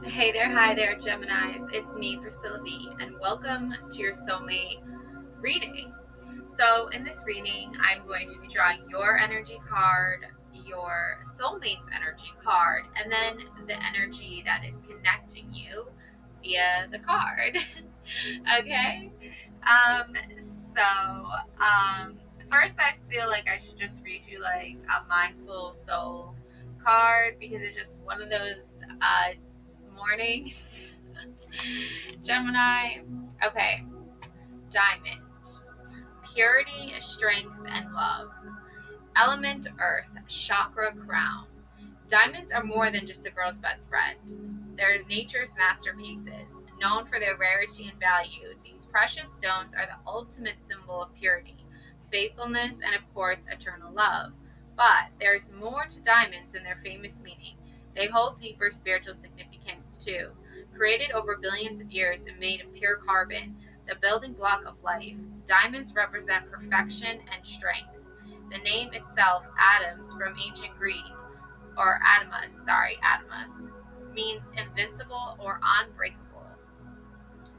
Hey there, hi there, Geminis. It's me, Priscilla B, and welcome to your soulmate reading. So, in this reading, I'm going to be drawing your energy card, your soulmate's energy card, and then the energy that is connecting you via the card. Okay? So, first, I feel like I should just read you like a mindful soul card because it's just one of those mornings. Gemini. Okay. Diamond. Purity, strength, and love. Element Earth. Chakra crown. Diamonds are more than just a girl's best friend. They're nature's masterpieces. Known for their rarity and value, these precious stones are the ultimate symbol of purity, faithfulness, and of course, eternal love. But there's more to diamonds than their famous meaning. They hold deeper spiritual significance too. Created over billions of years and made of pure carbon, the building block of life, diamonds represent perfection and strength. The name itself, atoms, from ancient Greek, or Adamus, means invincible or unbreakable.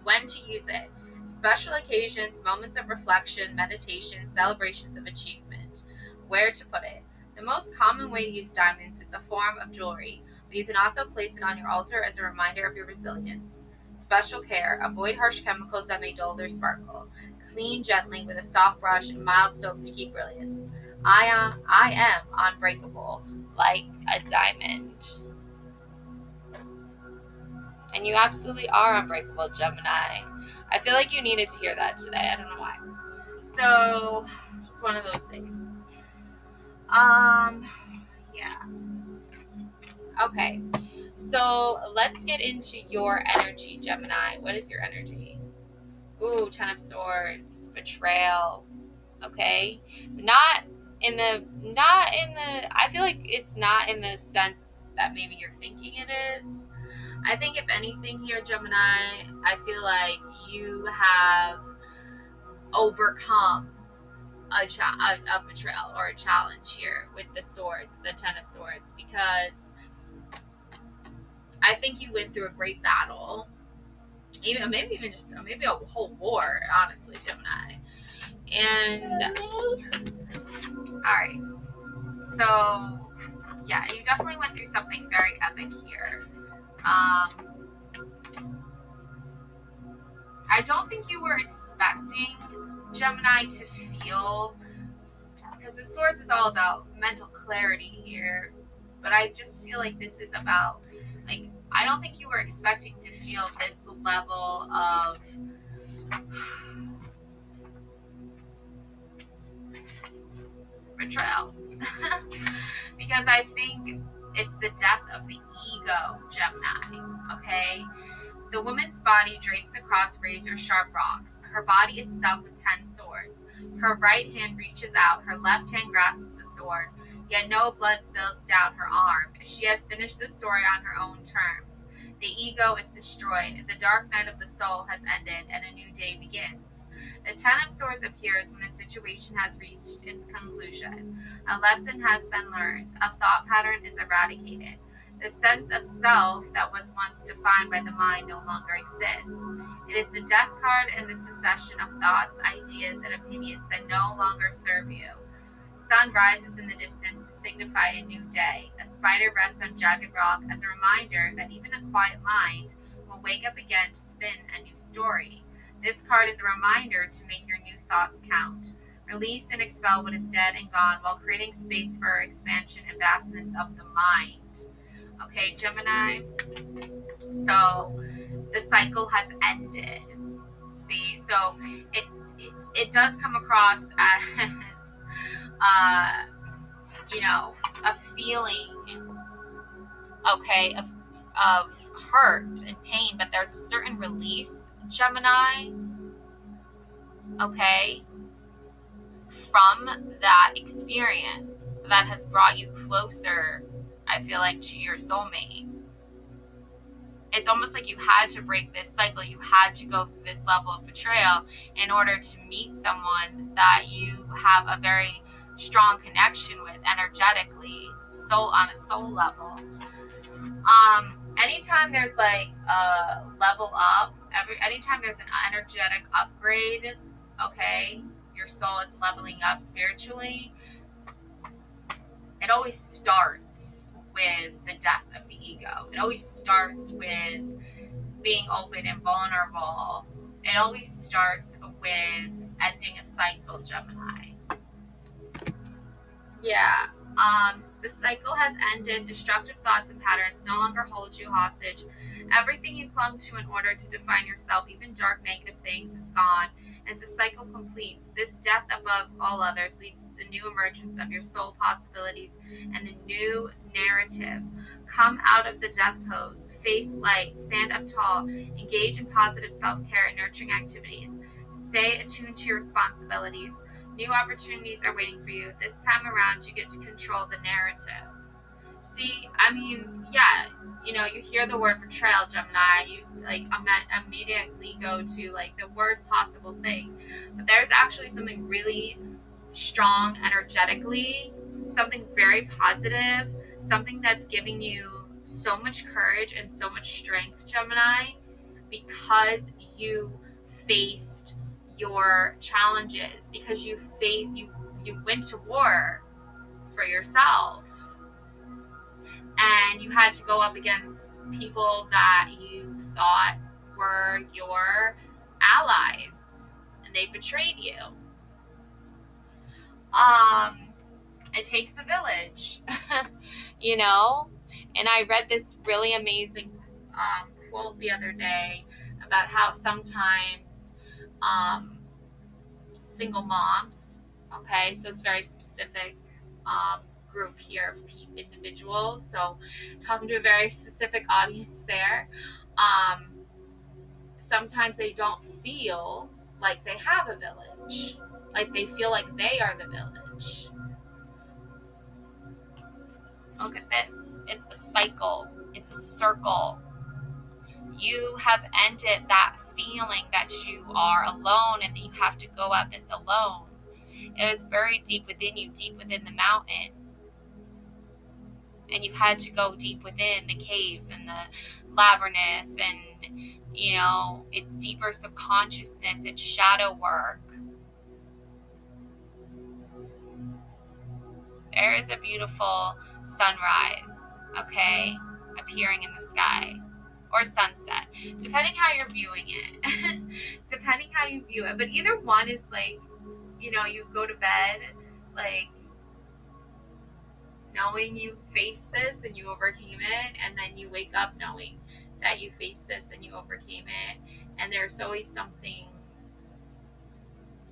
When to use it? Special occasions, moments of reflection, meditation, celebrations of achievement. Where to put it? The most common way to use diamonds is the form of jewelry, but you can also place it on your altar as a reminder of your resilience. Special care. Avoid harsh chemicals that may dull their sparkle. Clean gently with a soft brush and mild soap to keep brilliance. I am unbreakable, like a diamond. And you absolutely are unbreakable, Gemini. I feel like you needed to hear that today. I don't know why. So, just one of those things. Yeah. Okay. So, let's get into your energy, Gemini. What is your energy? Ooh, Ten of Swords, betrayal. Okay. I feel like it's not in the sense that maybe you're thinking it is. I think if anything here, Gemini, I feel like you have overcome a betrayal or a challenge here with the swords, the Ten of Swords, because I think you went through a great battle, maybe a whole war, honestly, Gemini. And all right, so yeah, you definitely went through something very epic here. I don't think you were expecting Gemini to feel, because the swords is all about mental clarity here, but I just feel like this is about, like, I don't think you were expecting to feel this level of betrayal. Because I think it's the death of the ego, Gemini, okay? The woman's body drapes across razor-sharp rocks. Her body is stuck with 10 swords. Her right hand reaches out, her left hand grasps a sword, yet no blood spills down her arm. She has finished the story on her own terms. The ego is destroyed, the dark night of the soul has ended, and a new day begins. The Ten of Swords appears when a situation has reached its conclusion. A lesson has been learned, a thought pattern is eradicated. The sense of self that was once defined by the mind no longer exists. It is the death card and the succession of thoughts, ideas, and opinions that no longer serve you. Sun rises in the distance to signify a new day. A spider rests on jagged rock as a reminder that even a quiet mind will wake up again to spin a new story. This card is a reminder to make your new thoughts count. Release and expel what is dead and gone while creating space for expansion and vastness of the mind. Okay, Gemini? So the cycle has ended. See, so it does come across as, a feeling, okay, of hurt and pain, but there's a certain release, Gemini, okay, from that experience that has brought you closer, I feel like, to your soulmate. It's almost like you had to break this cycle. You had to go through this level of betrayal in order to meet someone that you have a very strong connection with energetically, on a soul level. anytime there's like a level up, anytime there's an energetic upgrade, okay, your soul is leveling up spiritually, it always starts with the death of the ego. It always starts with being open and vulnerable. It always starts with ending a cycle, Gemini. Yeah. The cycle has ended. Destructive thoughts and patterns no longer hold you hostage. Everything you clung to in order to define yourself, even dark negative things, is gone. As the cycle completes, this death above all others leads to the new emergence of your soul possibilities and a new narrative. Come out of the death pose, face light, stand up tall, engage in positive self-care and nurturing activities. Stay attuned to your responsibilities. New opportunities are waiting for you. This time around, you get to control the narrative. See, I mean, yeah, you know, you hear the word betrayal, Gemini, you like immediately go to like the worst possible thing. But there's actually something really strong energetically, something very positive, something that's giving you so much courage and so much strength, Gemini, because you faced your challenges, because you went to war for yourself, and you had to go up against people that you thought were your allies, and they betrayed you. It takes a village, you know. And I read this really amazing quote the other day about how sometimes single moms, okay, so it's very specific group here of individuals, so talking to a very specific audience there, sometimes they don't feel like they have a village, like they feel like they are the village. Look at this, it's a cycle, it's a circle. You have ended that feeling that you are alone and that you have to go at this alone. It was buried deep within you, deep within the mountain. And you had to go deep within the caves and the labyrinth, and, you know, it's deeper subconsciousness, it's shadow work. There is a beautiful sunrise, okay, appearing in the sky. Or sunset, depending how you're viewing it. Depending how you view it. But either one is like, you know, you go to bed like knowing you faced this and you overcame it, and then you wake up knowing that you faced this and you overcame it. And there's always something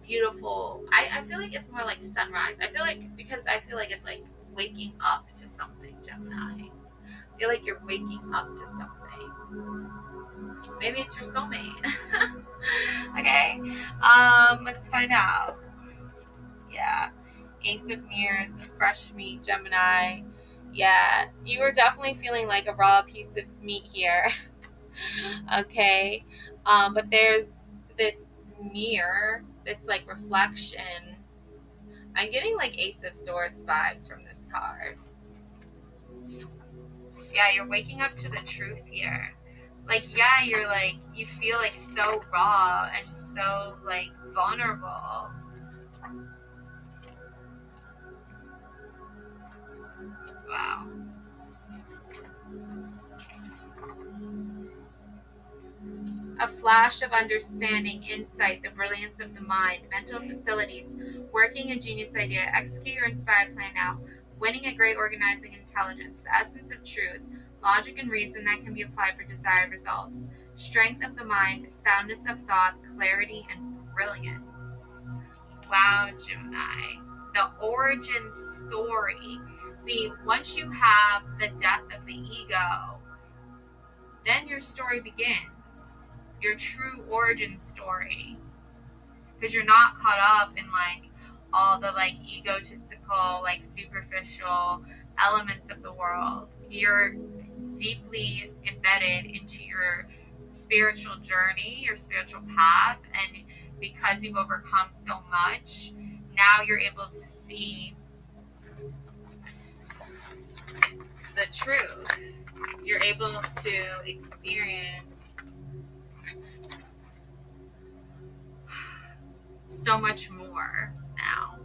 beautiful. I feel like it's more like sunrise. I feel like it's like waking up to something, Gemini. I feel like you're waking up to something. Maybe it's your soulmate. Okay. Let's find out. Yeah. Ace of Mirrors, fresh meat, Gemini. Yeah. You were definitely feeling like a raw piece of meat here. Okay. But there's this mirror, this like reflection. I'm getting like Ace of Swords vibes from this card. Yeah, you're waking up to the truth here. Like, yeah, you're like, you feel like so raw and so like vulnerable. Wow. A flash of understanding, insight, the brilliance of the mind, mental facilities, working a genius idea, execute your inspired plan now, winning a great organizing intelligence, the essence of truth, logic and reason that can be applied for desired results, strength of the mind, soundness of thought, clarity, and brilliance. Wow, Gemini. The origin story. See, once you have the death of the ego, then your story begins. Your true origin story. Because you're not caught up in like all the like egotistical, like superficial elements of the world. You're deeply embedded into your spiritual journey, your spiritual path, and because you've overcome so much, now you're able to see the truth. you're able to experience so much more now.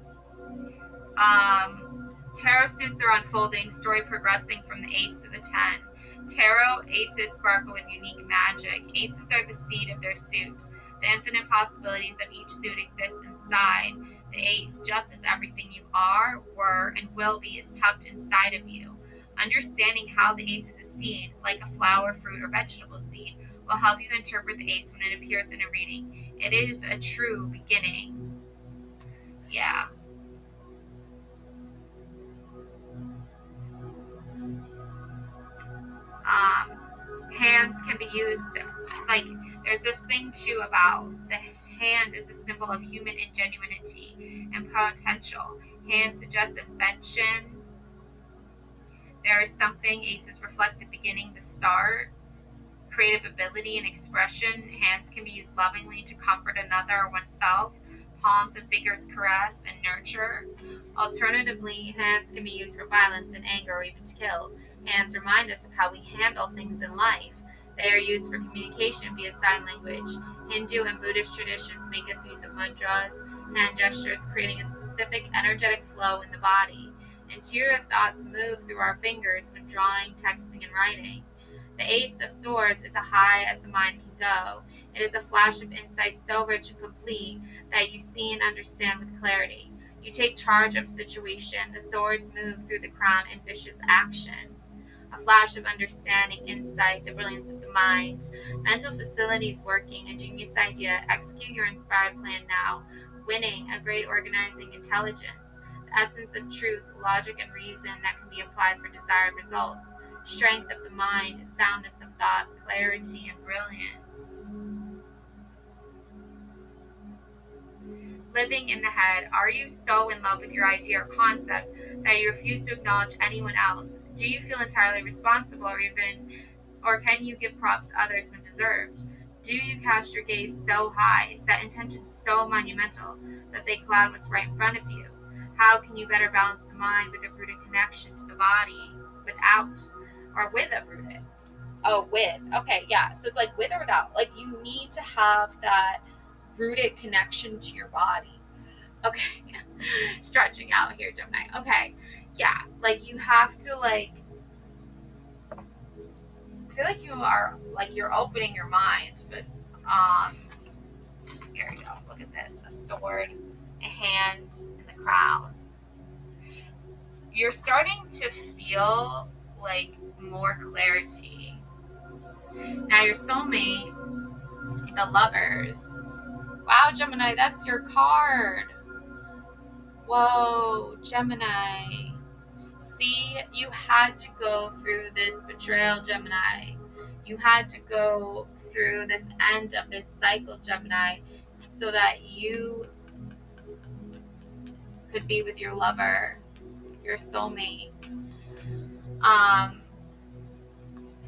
Tarot suits are unfolding, story progressing from the ace to the 10. Tarot aces sparkle with unique magic. Aces are the seed of their suit. The infinite possibilities of each suit exist inside the ace, just as everything you are, were, and will be is tucked inside of you. Understanding how the ace is a seed, like a flower, fruit, or vegetable seed, will help you interpret the ace when it appears in a reading. It is a true beginning. Yeah. Hands can be used, like, there's this thing too about this hand is a symbol of human ingenuity and potential. Hand suggests invention. There is something, aces reflect the beginning, the start, creative ability and expression. Hands can be used lovingly to comfort another or oneself. Palms and fingers caress and nurture. Alternatively, hands can be used for violence and anger or even to kill. Hands remind us of how we handle things in life. They are used for communication via sign language. Hindu and Buddhist traditions make us use of mudras, hand gestures, creating a specific energetic flow in the body. Interior thoughts move through our fingers when drawing, texting, and writing. The Ace of Swords is as high as the mind can go. It is a flash of insight so rich and complete that you see and understand with clarity. You take charge of a situation. The swords move through the crown in vicious action. A flash of understanding, insight, the brilliance of the mind. Mental facilities working, a genius idea. Execute your inspired plan now. Winning, a great organizing intelligence. The essence of truth, logic, and reason that can be applied for desired results. Strength of the mind, soundness of thought, clarity, and brilliance. Living in the head. Are you so in love with your idea or concept that you refuse to acknowledge anyone else? Do you feel entirely responsible or can you give props to others when deserved? Do you cast your gaze so high, set intentions so monumental that they cloud what's right in front of you? How can you better balance the mind with a rooted connection to the body without or with a rooted? Oh, with. Okay, yeah. So it's like with or without. Like you need to have that rooted connection to your body. Okay. Stretching out here, Gemini. Okay. Yeah. Like you have to I feel like you're opening your mind, but here we go. Look at this. A sword, a hand, and the crown. You're starting to feel like more clarity. Now your soulmate, the Lovers. Wow, Gemini, that's your card. Whoa, Gemini. See, you had to go through this betrayal, Gemini. You had to go through this end of this cycle, Gemini, so that you could be with your lover, your soulmate.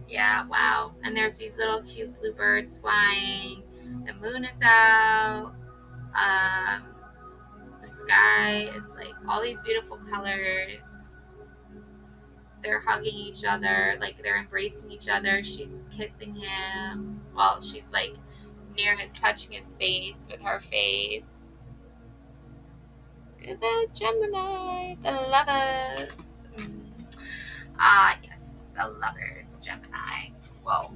Yeah, wow. And there's these little cute bluebirds flying. The moon is out. The sky is like all these beautiful colors. They're hugging each other, like they're embracing each other. She's kissing him. Well, she's like near him, touching his face with her face. Look at that, Gemini, the Lovers. Yes, the Lovers, Gemini. Whoa.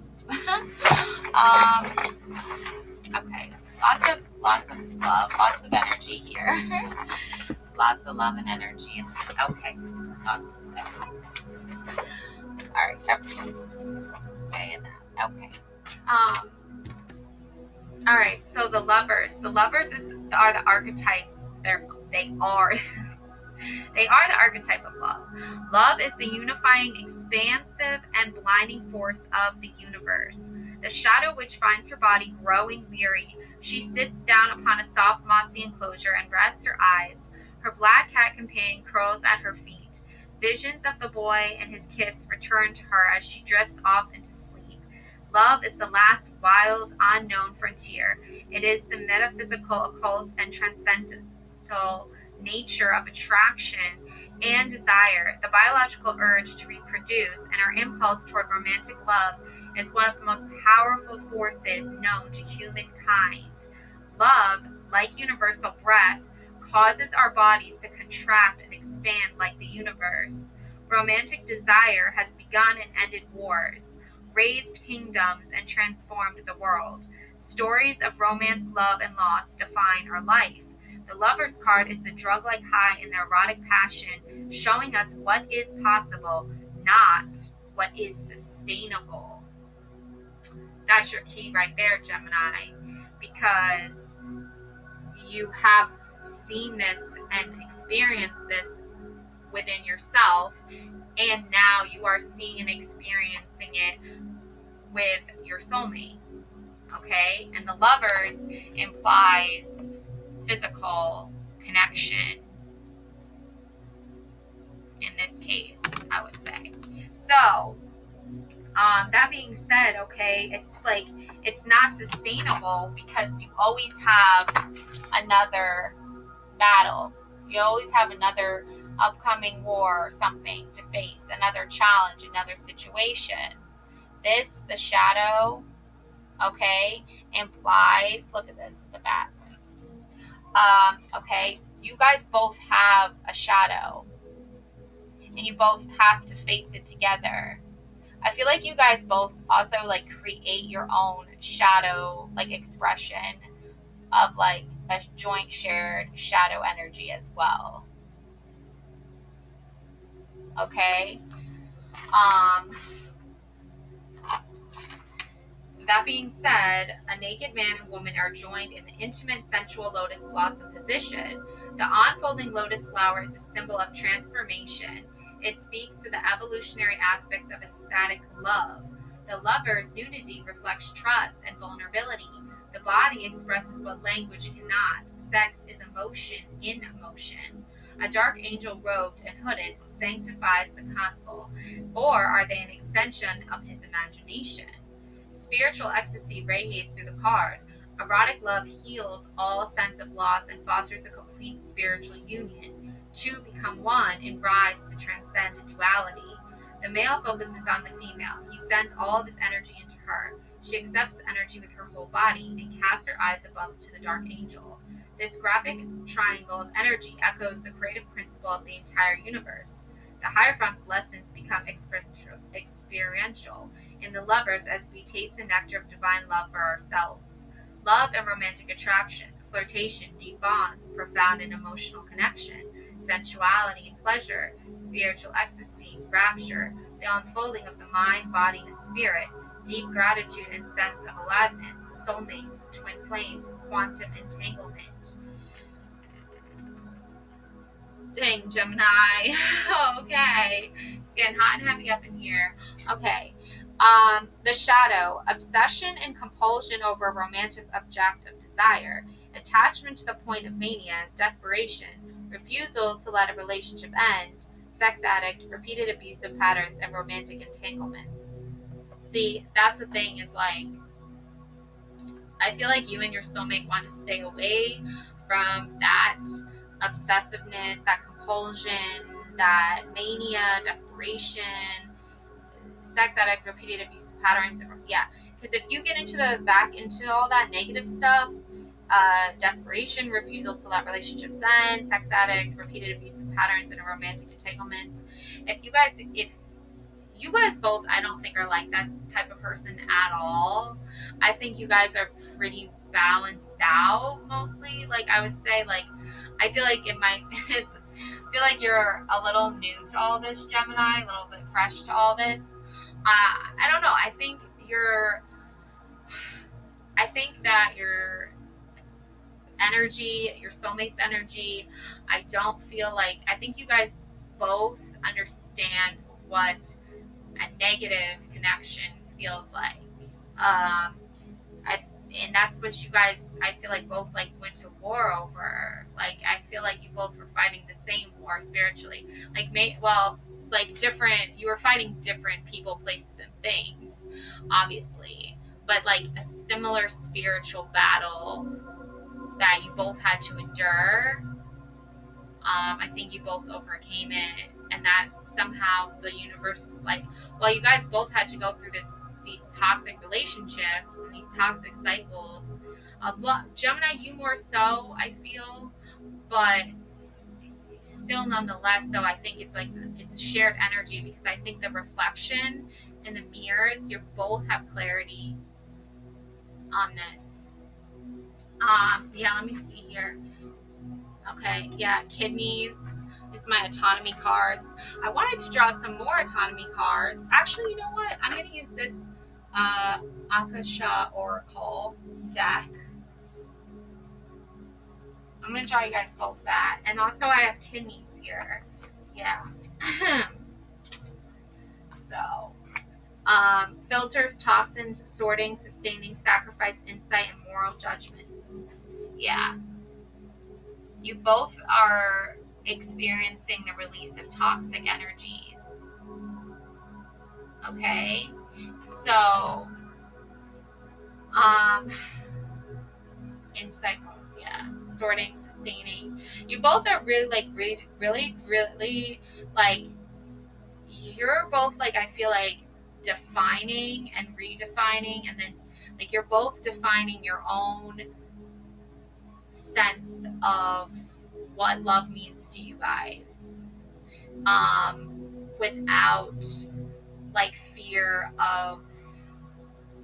Okay, lots of love, lots of energy here. Lots of love and energy. Okay. Alright, everyone's stay in that. Okay. Alright, so the Lovers. The Lovers are the archetype. They are the archetype of love. Love is the unifying, expansive, and blinding force of the universe. The shadow witch finds her body growing weary. She sits down upon a soft, mossy enclosure and rests her eyes. Her black cat companion curls at her feet. Visions of the boy and his kiss return to her as she drifts off into sleep. Love is the last wild, unknown frontier. It is the metaphysical, occult, and transcendental nature of attraction and desire, the biological urge to reproduce, and our impulse toward romantic love is one of the most powerful forces known to humankind. Love, like universal breath, causes our bodies to contract and expand like the universe. Romantic desire has begun and ended wars, raised kingdoms, and transformed the world. Stories of romance, love, and loss define our life. The Lover's card is the drug-like high in the erotic passion, showing us what is possible, not what is sustainable. That's your key right there, Gemini, because you have seen this and experienced this within yourself, and now you are seeing and experiencing it with your soulmate. Okay? And the Lovers implies physical connection in this case, I would say. So, that being said, okay, it's like it's not sustainable because you always have another battle. You always have another upcoming war or something to face, another challenge, another situation. This, the shadow, okay, implies, look at this with the bat wings. Okay, you guys both have a shadow and you both have to face it together. I feel like you guys both also like create your own shadow like expression of like a joint shared shadow energy as well. Okay. That being said, a naked man and woman are joined in the intimate sensual lotus blossom position. The unfolding lotus flower is a symbol of transformation. It speaks to the evolutionary aspects of ecstatic love. The Lover's nudity reflects trust and vulnerability. The body expresses what language cannot. Sex is emotion in motion. A dark angel robed and hooded sanctifies the conjugal, or are they an extension of his imagination? Spiritual ecstasy radiates through the card. Erotic love heals all sense of loss and fosters a complete spiritual union. Two become one and rise to transcend duality. The male focuses on the female. He sends all of his energy into her. She accepts the energy with her whole body and casts her eyes above to the dark angel. This graphic triangle of energy echoes the creative principle of the entire universe. The Hierophant's lessons become experiential in the Lovers as we taste the nectar of divine love for ourselves. Love and romantic attraction, flirtation, deep bonds, profound and emotional connection, sensuality and pleasure, spiritual ecstasy, rapture, the unfolding of the mind, body, and spirit, deep gratitude and sense of aliveness, soulmates, twin flames, quantum entanglement. Dang, Gemini. Okay. It's getting hot and heavy up in here. Okay. The shadow, obsession and compulsion over a romantic object of desire, attachment to the point of mania, desperation, refusal to let a relationship end, sex addict, repeated abusive patterns, and romantic entanglements. See, that's the thing is like, I feel like you and your soulmate want to stay away from that obsessiveness, that compulsion, that mania, desperation, sex addict, repeated abusive patterns. Yeah, because if you get back into all that negative stuff, desperation, refusal to let relationships end, sex addict, repeated abusive patterns, and romantic entanglements. If you guys both, I don't think are like that type of person at all. I think you guys are pretty balanced out mostly. Like I would say, like I feel like I feel like you're a little new to all this, Gemini, a little bit fresh to all this. I don't know. I think that your energy, your soulmate's energy, I think you guys both understand what a negative connection feels like. And that's what you guys, I feel like both like went to war over. Like I feel like you both were fighting the same war spiritually. You were fighting different people, places, and things, obviously, but like a similar spiritual battle that you both had to endure. I think you both overcame it, and that somehow the universe is like, well, you guys both had to go through these toxic relationships and these toxic cycles. Gemini, you more so, I feel, but still nonetheless, though, I think it's like it's a shared energy, because I think the reflection in the mirrors, you both have clarity on this. Yeah, let me see here. Okay, yeah, kidneys is my autonomy cards. I wanted to draw some more autonomy cards. Actually, you know what? I'm going to use this Akasha Oracle deck. I'm going to draw you guys both that. And also I have kidneys here. Yeah. So, filters, toxins, sorting, sustaining, sacrifice, insight, and moral judgments. Yeah. You both are experiencing the release of toxic energies. Okay? So, insight, yeah, sorting, sustaining. You both are really, like, you're both, like, I feel like defining and redefining, and then, like, you're both defining your own sense of what love means to you guys, without, like, fear of,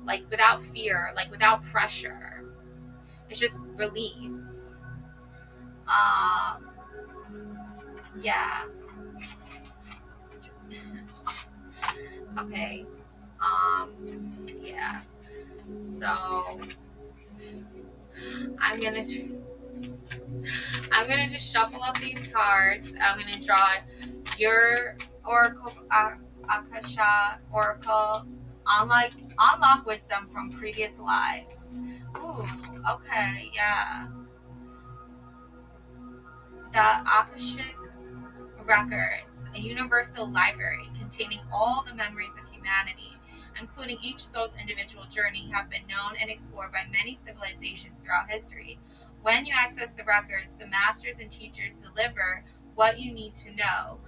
like, without pressure. It's just release. Yeah. Okay. Yeah. So I'm gonna just shuffle up these cards. I'm gonna draw your Oracle, Akasha Oracle, unlock wisdom from previous lives. Ooh, okay, yeah. The Akashic Records, a universal library containing all the memories of humanity, including each soul's individual journey, have been known and explored by many civilizations throughout history. When you access the records, the masters and teachers deliver what you need to know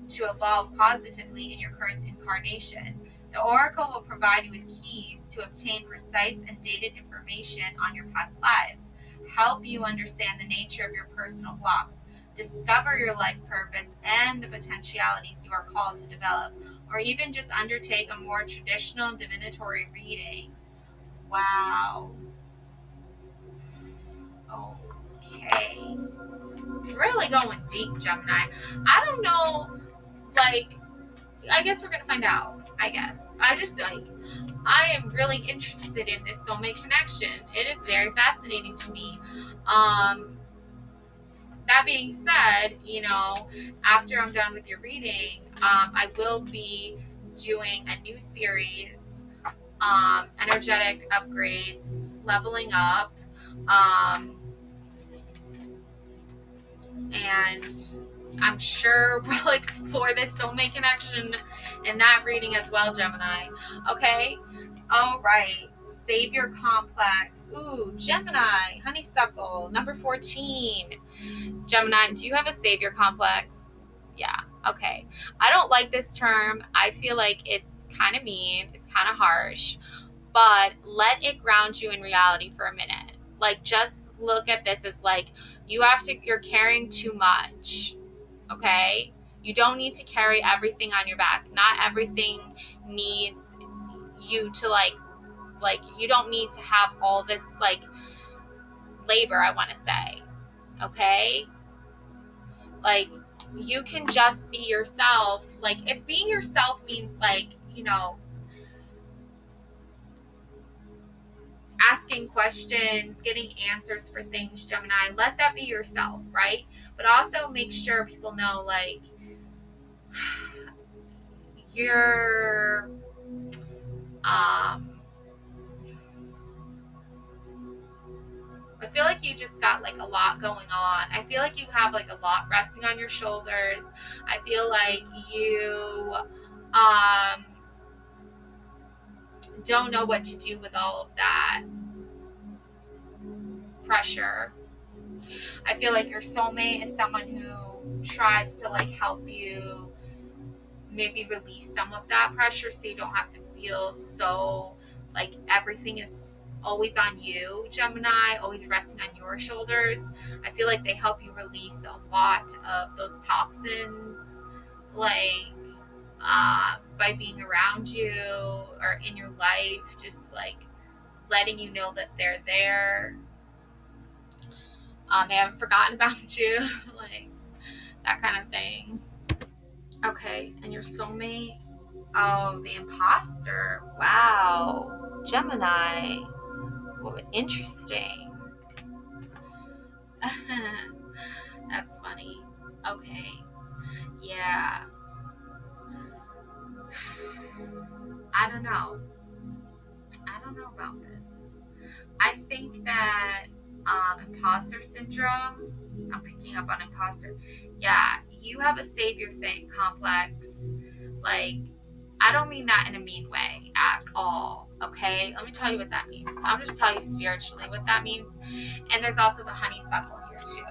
to evolve positively in your current incarnation. The Oracle will provide you with keys to obtain precise and dated information on your past lives, help you understand the nature of your personal blocks, discover your life purpose and the potentialities you are called to develop, or even just undertake a more traditional divinatory reading. Wow. Okay. Really going deep, Gemini. I don't know, like, I guess we're gonna find out. I am really interested in this soulmate connection. It is very fascinating to me. That being said, after I'm done with your reading, I will be doing a new series, energetic upgrades, leveling up, and I'm sure we'll explore this soulmate connection in that reading as well, Gemini. Okay? All right. Savior complex. Ooh, Gemini, honeysuckle, number 14. Gemini, do you have a savior complex? Yeah. Okay. I don't like this term. I feel like it's kind of mean. It's kind of harsh. But let it ground you in reality for a minute. Like, just look at this as like, you're carrying too much. Okay? You don't need to carry everything on your back. Not everything needs you to like you don't need to have all this like labor, I want to say. Okay? Like, you can just be yourself. Like, if being yourself means like, asking questions, getting answers for things, Gemini, let that be yourself, right? But also make sure people know, like, you're I feel like you just got like a lot going on. I feel like you have like a lot resting on your shoulders. I feel like you don't know what to do with all of that pressure. I feel like your soulmate is someone who tries to like help you maybe release some of that pressure so you don't have to feel so like everything is always on you, Gemini, always resting on your shoulders. I feel like they help you release a lot of those toxins, like by being around you or in your life, just like letting you know that they're there. They haven't forgotten about you, like that kind of thing. Okay, and your soulmate. Oh, the imposter. Wow. Gemini. Well, interesting. That's funny. Okay. Yeah. I don't know. I don't know about this. I think that imposter syndrome, I'm picking up on imposter. Yeah, you have a savior thing complex. Like, I don't mean that in a mean way at all. Okay, let me tell you what that means. I'll just tell you spiritually what that means. And there's also the honeysuckle here too.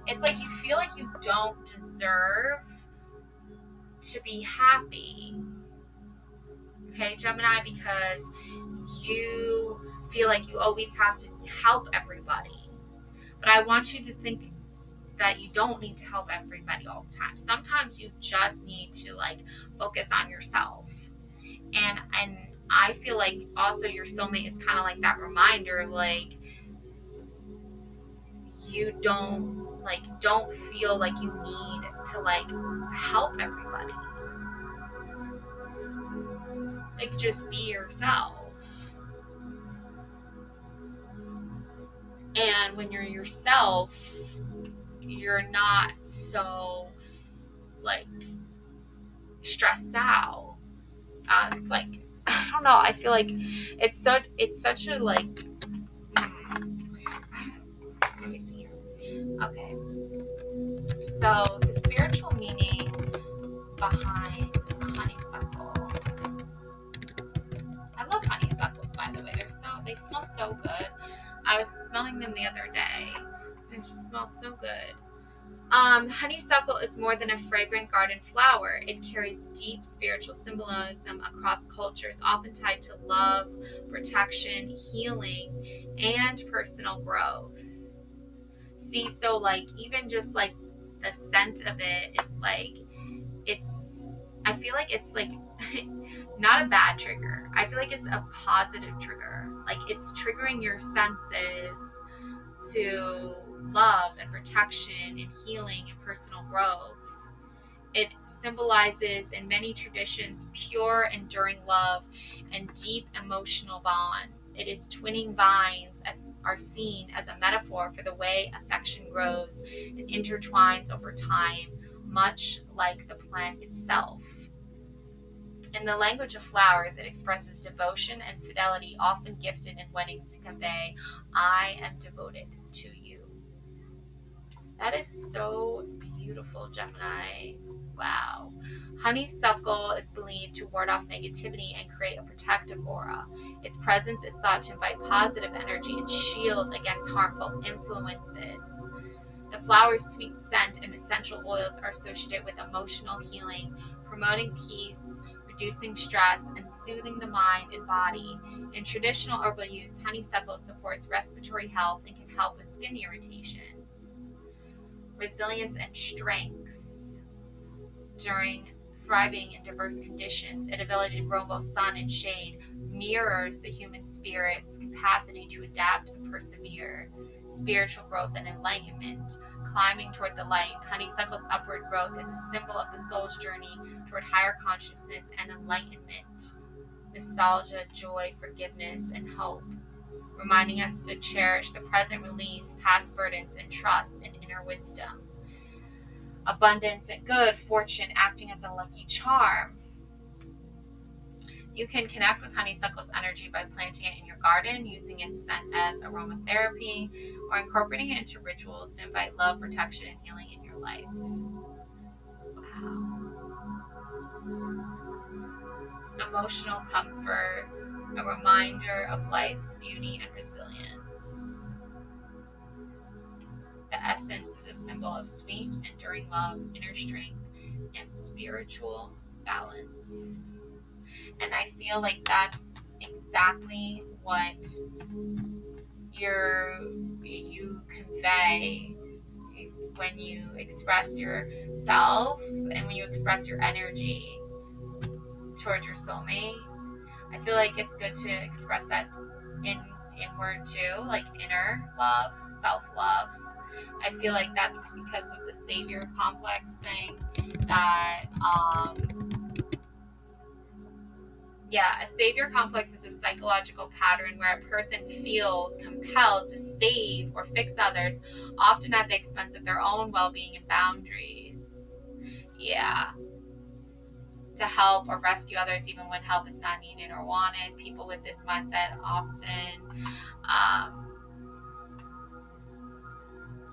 It's like you feel like you don't deserve to be happy. Okay, Gemini, because you feel like you always have to help everybody. But I want you to think that you don't need to help everybody all the time. Sometimes you just need to like focus on yourself. And I feel like also your soulmate is kind of like that reminder, like you don't feel like you need to like help everybody. Like just be yourself. And when you're yourself, you're not so like stressed out. It's like, I don't know, I feel like it's such a like let me see here. Okay, so the spiritual meaning behind honeysuckle. I love honeysuckles, by the way. They smell so good. I was smelling them the other day. They smell so good. Honeysuckle is more than a fragrant garden flower. It carries deep spiritual symbolism across cultures, often tied to love, protection, healing, and personal growth. See, so like even just like the scent of it is like I feel like it's like not a bad trigger. I feel like it's a positive trigger. Like it's triggering your senses to love and protection and healing and personal growth. It symbolizes in many traditions pure, enduring love and deep emotional bonds. It is twinning vines as are seen as a metaphor for the way affection grows and intertwines over time, much like the plant itself. In the language of flowers, it expresses devotion and fidelity, often gifted in weddings to convey, I am devoted to you. That is so beautiful, Gemini. Wow. Honeysuckle is believed to ward off negativity and create a protective aura. Its presence is thought to invite positive energy and shield against harmful influences. The flower's sweet scent and essential oils are associated with emotional healing, promoting peace, reducing stress, and soothing the mind and body. In traditional herbal use, honeysuckle supports respiratory health and can help with skin irritations. Resilience and strength. During thriving in diverse conditions, its ability to grow both sun and shade mirrors the human spirit's capacity to adapt and persevere. Spiritual growth and enlightenment. Climbing toward the light, honeysuckle's upward growth is a symbol of the soul's journey toward higher consciousness and enlightenment. Nostalgia, joy, forgiveness, and hope, reminding us to cherish the present, release past burdens, and trust in inner wisdom. Abundance and good fortune acting as a lucky charm. You can connect with honeysuckle's energy by planting it in your garden, using its scent as aromatherapy, or incorporating it into rituals to invite love, protection, and healing in your life. Wow. Emotional comfort, a reminder of life's beauty and resilience. The The essence is a symbol of sweet, enduring love, inner strength, and spiritual balance. And I feel like that's exactly what you convey when you express yourself and when you express your energy towards your soulmate. I feel like it's good to express that inward too, like inner love, self-love. I feel like that's because of the savior complex thing that a savior complex is a psychological pattern where a person feels compelled to save or fix others, often at the expense of their own well-being and boundaries. Yeah. To help or rescue others even when help is not needed or wanted. People with this mindset often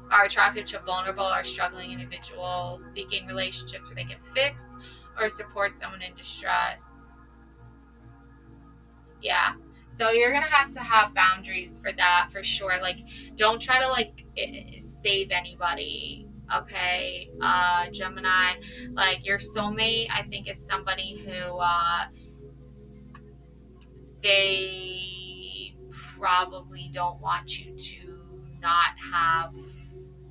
are attracted to vulnerable or struggling individuals, seeking relationships where they can fix or support someone in distress. Yeah. So you're going to have boundaries for that, for sure. Like, don't try to, like, save anybody, okay? Gemini, like, your soulmate, I think, is somebody who, they probably don't want you to not have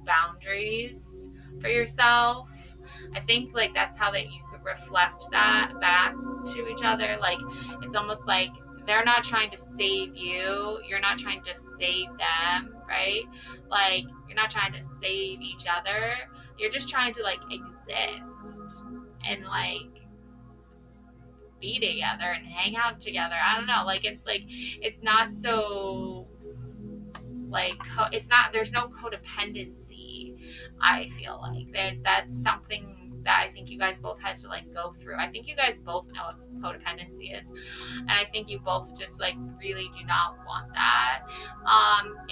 boundaries for yourself. I think, like, that's how that you could reflect that back to each other. Like, it's almost like they're not trying to save you, you're not trying to save them, right? Like, you're not trying to save each other, you're just trying to, like, exist and, like, be together and hang out together. I don't know, like, it's not so, like, it's not, there's no codependency. I feel like that's something that I think you guys both had to, like, go through. I think you guys both know what codependency is, and I think you both just, like, really do not want that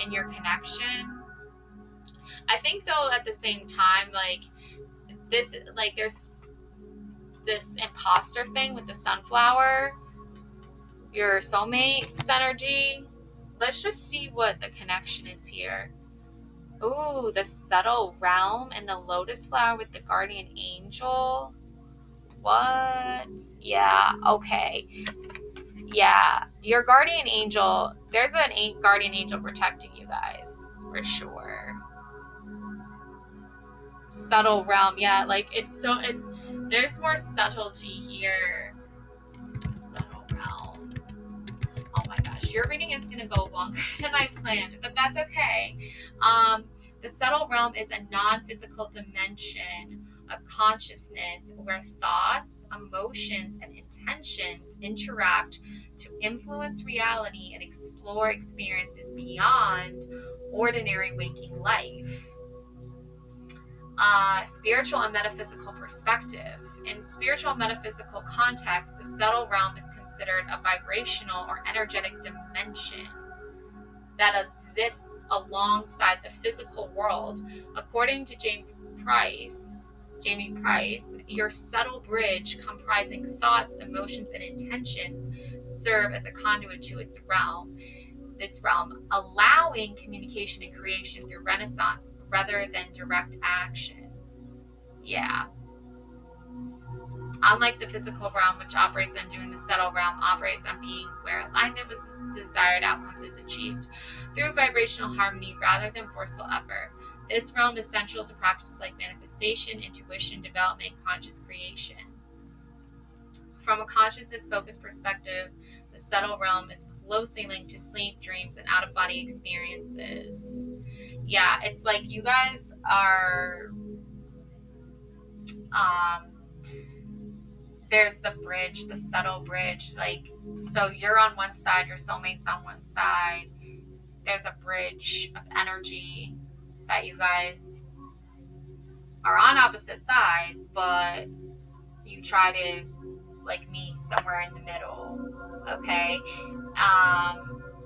in your connection. I think, though, at the same time, like, this, like, there's this imposter thing with the sunflower, your soulmate's energy. Let's just see what the connection is here. Ooh, the subtle realm and the lotus flower with the guardian angel. What? Yeah, okay. Yeah, your guardian angel, there's an guardian angel protecting you guys, for sure. Subtle realm, yeah, like, there's more subtlety here. Subtle realm. Oh my gosh, your reading is going to go longer than I planned, but that's okay. The subtle realm is a non-physical dimension of consciousness where thoughts, emotions, and intentions interact to influence reality and explore experiences beyond ordinary waking life. Spiritual and metaphysical perspective. In spiritual and metaphysical context, the subtle realm is considered a vibrational or energetic dimension that exists alongside the physical world. According to Jamie Price, your subtle bridge comprising thoughts, emotions, and intentions serve as a conduit to this realm, allowing communication and creation through renaissance rather than direct action. Yeah. Unlike the physical realm, which operates on doing, the subtle realm operates on being where alignment with desired outcomes is achieved through vibrational harmony rather than forceful effort. This realm is central to practices like manifestation, intuition, development, and conscious creation. From a consciousness-focused perspective, the subtle realm is closely linked to sleep, dreams, and out-of-body experiences. Yeah, it's like you guys are... there's the bridge, the subtle bridge. Like, so you're on one side, your soulmate's on one side. There's a bridge of energy that you guys are on opposite sides, but you try to, like, meet somewhere in the middle, okay?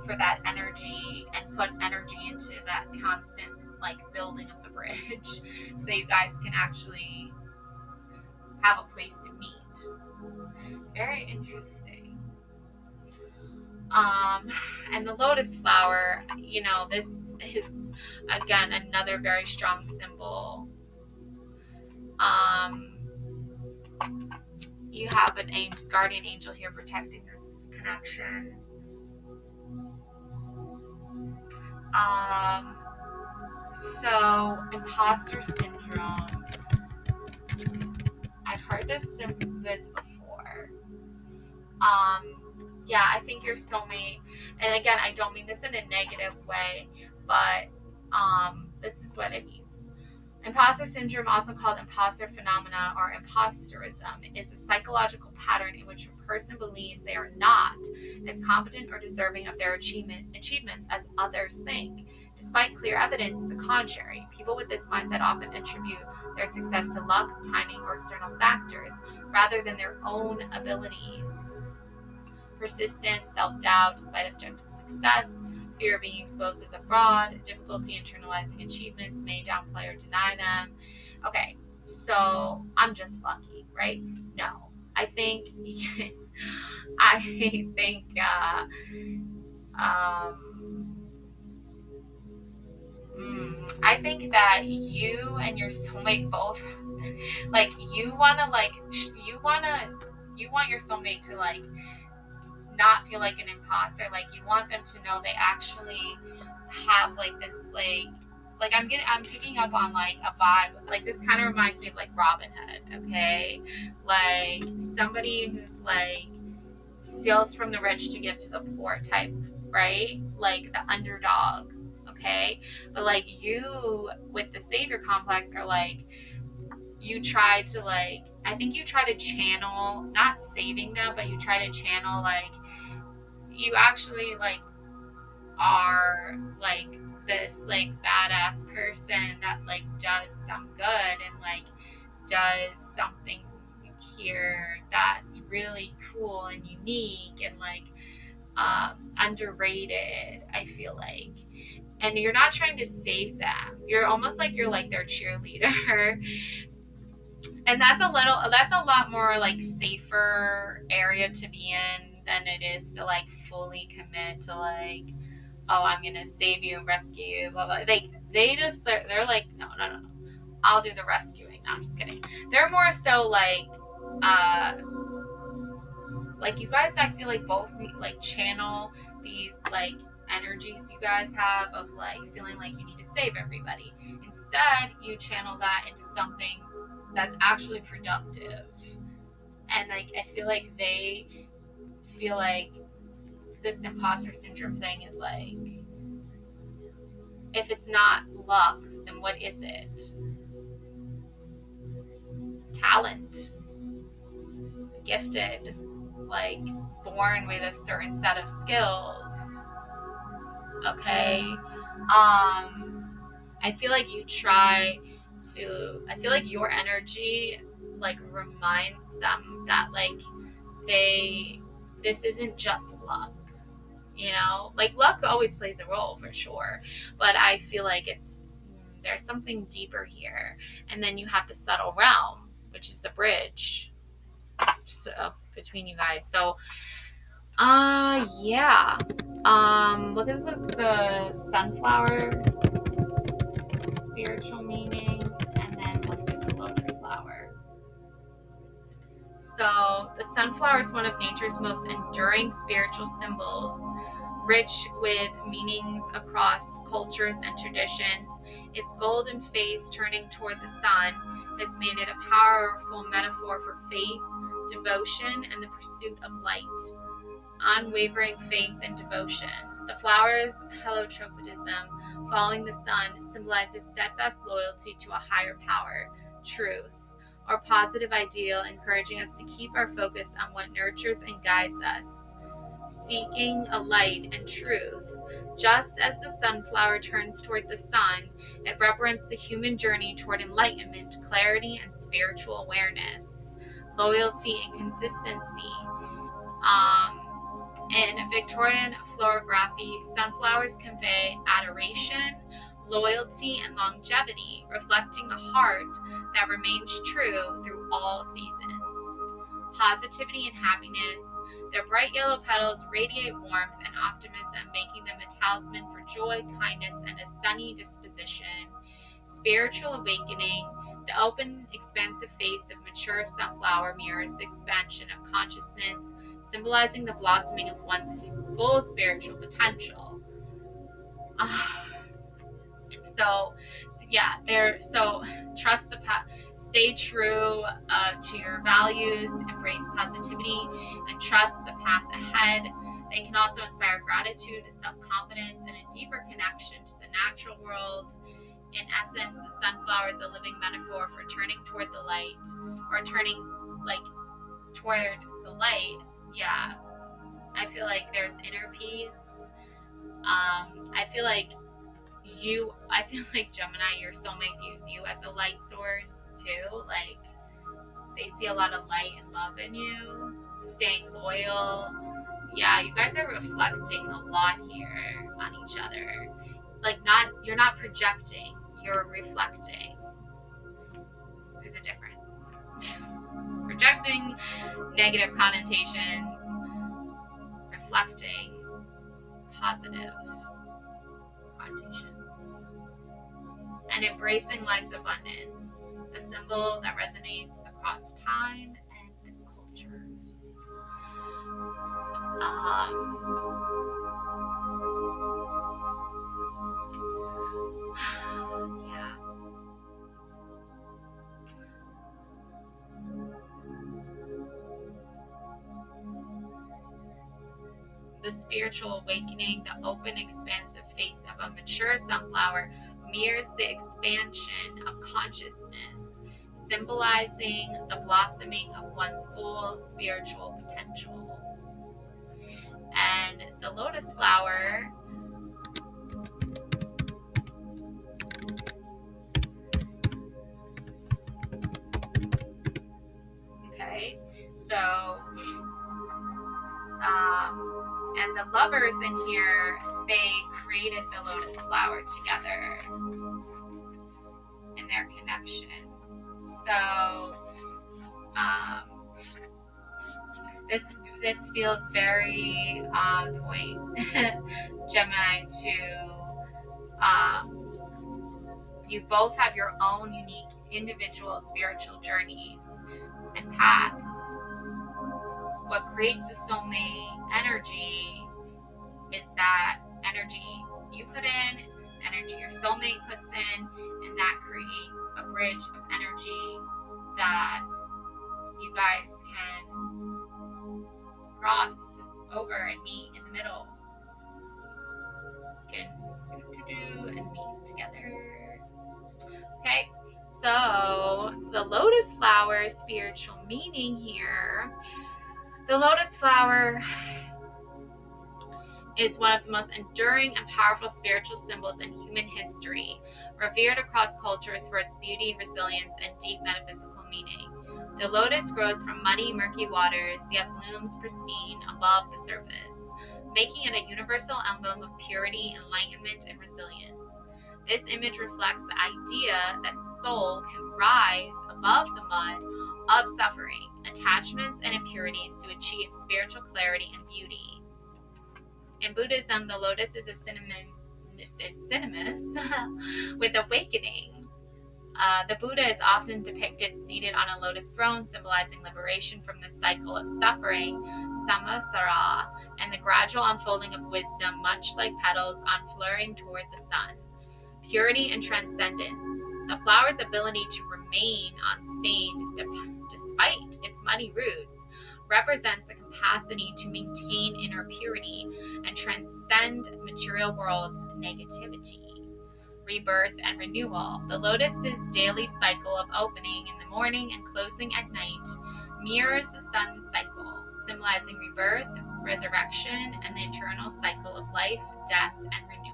For that energy, and put energy into that constant, like, building of the bridge so you guys can actually have a place to meet. Very interesting. And the lotus flower, you know, this is again another very strong symbol. You have an guardian angel here protecting this connection. So imposter syndrome. I've heard this before. Yeah, I think your soulmate, and again, I don't mean this in a negative way, but this is what it means. Imposter syndrome, also called imposter phenomena or imposterism, is a psychological pattern in which a person believes they are not as competent or deserving of their achievements as others think. Despite clear evidence to the contrary, people with this mindset often attribute their success to luck, timing, or external factors rather than their own abilities. Persistent self-doubt despite objective success, fear of being exposed as a fraud, difficulty internalizing achievements, may downplay or deny them. Okay, so I'm just lucky, right? No, I think I think that you and your soulmate both, like, you want your soulmate to, like, not feel like an imposter. Like, you want them to know they actually have, like, this, like I'm picking up on, like, a vibe. Like, this kind of reminds me of, like, Robin Hood, okay? Like, somebody who's, like, steals from the rich to give to the poor type, right? Like, the underdog, okay? But, like, you with the savior complex are, like, you try to, like, I think you try to channel, not saving them, but you try to channel, like, you actually, like, are, like, this, like, badass person that, like, does some good and, like, does something here that's really cool and unique and, like, underrated, I feel like. And you're not trying to save them. You're almost like you're, like, their cheerleader. And that's a lot more, like, safer area to be in than it is to, like, fully commit to, like, oh, I'm gonna save you and rescue you, blah blah. They're like, no, I'll do the rescuing. No, I'm just kidding. They're more so like you guys, I feel like both need, like, channel these, like, energies you guys have of, like, feeling like you need to save everybody. Instead, you channel that into something that's actually productive. And, like, I feel like they feel like this imposter syndrome thing is, like, if it's not luck, then what is it? Talent, gifted, like, born with a certain set of skills. Okay. I feel like I feel like your energy, like, reminds them that, like, this isn't just luck, you know? Like, luck always plays a role for sure, but I feel like there's something deeper here. And then you have the subtle realm, which is the bridge between you guys. So, yeah. Look at the sunflower spiritual meaning, and then we'll do the lotus flower. So the sunflower is one of nature's most enduring spiritual symbols, rich with meanings across cultures and traditions. Its golden face turning toward the sun has made it a powerful metaphor for faith, devotion, and the pursuit of light. Unwavering faith and devotion. The flower's heliotropism, following the sun, symbolizes steadfast loyalty to a higher power, truth, or positive ideal, encouraging us to keep our focus on what nurtures and guides us, seeking a light and truth. Just as the sunflower turns toward the sun, it represents the human journey toward enlightenment, clarity, and spiritual awareness, loyalty and consistency. In Victorian florography, sunflowers convey adoration, loyalty, and longevity, reflecting a heart that remains true through all seasons. positivity and happiness. Their bright yellow petals radiate warmth and optimism, making them a talisman for joy, kindness, and a sunny disposition. Spiritual awakening. The open, expansive face of mature sunflower mirrors the expansion of consciousness, symbolizing the blossoming of one's full spiritual potential. So trust the path, stay true to your values, embrace positivity, and trust the path ahead. They can also inspire gratitude, self-confidence, and a deeper connection to the natural world. In essence, the sunflower is a living metaphor for turning toward the light, or turning toward the light. Yeah, I feel like there's inner peace. I feel like Gemini, your soulmate views you as a light source too. Like, they see a lot of light and love in you, staying loyal. Yeah, you guys are reflecting a lot here on each other. You're not projecting, you're reflecting. There's a difference. Projecting, negative connotations, reflecting, positive connotations. And embracing life's abundance, a symbol that resonates across time and cultures. Yeah. The spiritual awakening, the open, expansive face of a mature sunflower, mirrors the expansion of consciousness, symbolizing the blossoming of one's full spiritual potential. And the lotus flower and the lovers in here, they created the lotus flower together in their connection. So this feels very on point, Gemini, to you both have your own unique individual spiritual journeys and paths. What creates a soulmate energy is that energy you put in, energy your soulmate puts in, and that creates a bridge of energy that you guys can cross over and meet in the middle. You can and meet together. Okay, so the lotus flower spiritual meaning here. The lotus flower is one of the most enduring and powerful spiritual symbols in human history, revered across cultures for its beauty, resilience, and deep metaphysical meaning. The lotus grows from muddy, murky waters, yet blooms pristine above the surface, making it a universal emblem of purity, enlightenment, and resilience. This image reflects the idea that soul can rise above the mud of suffering, attachments, and impurities to achieve spiritual clarity and beauty. In Buddhism, the lotus is synonymous with awakening. The Buddha is often depicted seated on a lotus throne, symbolizing liberation from the cycle of suffering, samsara, and the gradual unfolding of wisdom, much like petals unfurling toward the sun. Purity and transcendence. The flower's ability to remain unstained despite its muddy roots represents the capacity to maintain inner purity and transcend material world's negativity. Rebirth and renewal. The lotus's daily cycle of opening in the morning and closing at night mirrors the sun cycle, symbolizing rebirth, resurrection, and the eternal cycle of life, death, and renewal.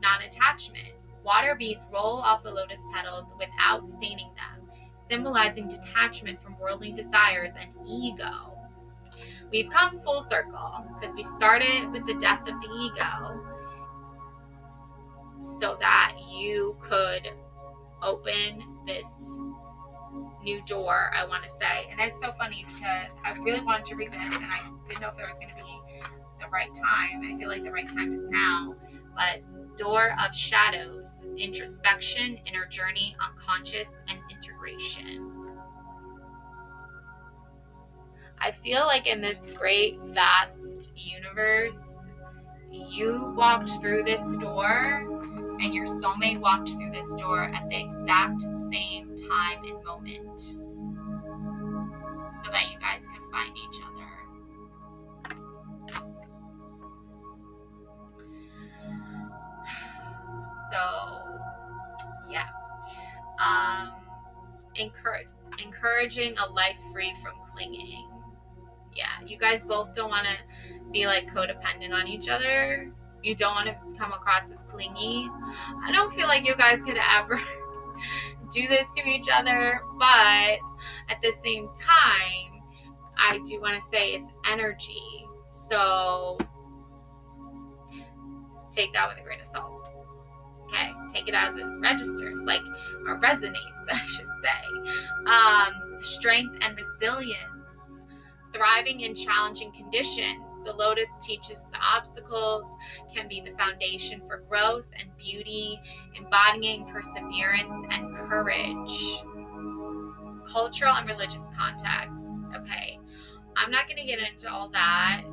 Non-attachment. Water beads roll off the lotus petals without staining them, symbolizing detachment from worldly desires and ego. We've come full circle because we started with the death of the ego so that you could open this new door, I want to say. And it's so funny because I really wanted to read this and I didn't know if there was going to be the right time. I feel like the right time is now. But door of shadows, introspection, inner journey, unconscious, and integration. I feel like in this great, vast universe, you walked through this door and your soulmate walked through this door at the exact same time and moment so that you guys could find each other. So, yeah. Encouraging a life free from clinging. Yeah, you guys both don't want to be like codependent on each other. You don't want to come across as clingy. I don't feel like you guys could ever do this to each other, but at the same time, I do want to say it's energy. So take that with a grain of salt. Okay, take it as it registers, like, or resonates, I should say. Strength and resilience, thriving in challenging conditions. The lotus teaches the obstacles can be the foundation for growth and beauty, embodying perseverance and courage. Cultural and religious context. Okay, I'm not going to get into all that.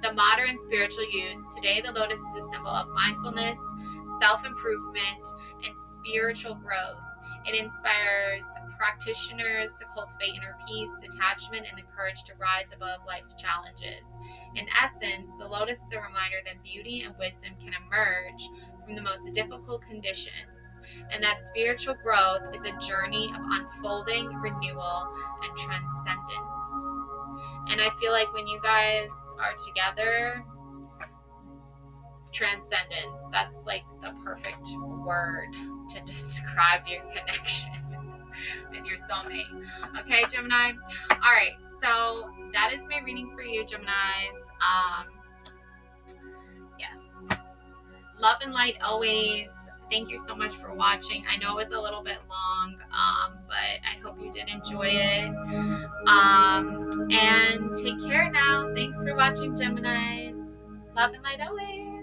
The modern spiritual use. Today, the lotus is a symbol of mindfulness, self-improvement, and spiritual growth. It inspires practitioners to cultivate inner peace, detachment, and the courage to rise above life's challenges. In essence, the lotus is a reminder that beauty and wisdom can emerge from the most difficult conditions, and that spiritual growth is a journey of unfolding, renewal, and transcendence. And I feel like when you guys are together, transcendence, that's like the perfect word to describe your connection with your soulmate. Okay, Gemini? All right, so that is my reading for you, Geminis. Yes. Love and light always. Thank you so much for watching. I know it's a little bit long, but I hope you did enjoy it. And take care now. Thanks for watching, Geminis. Love and light always.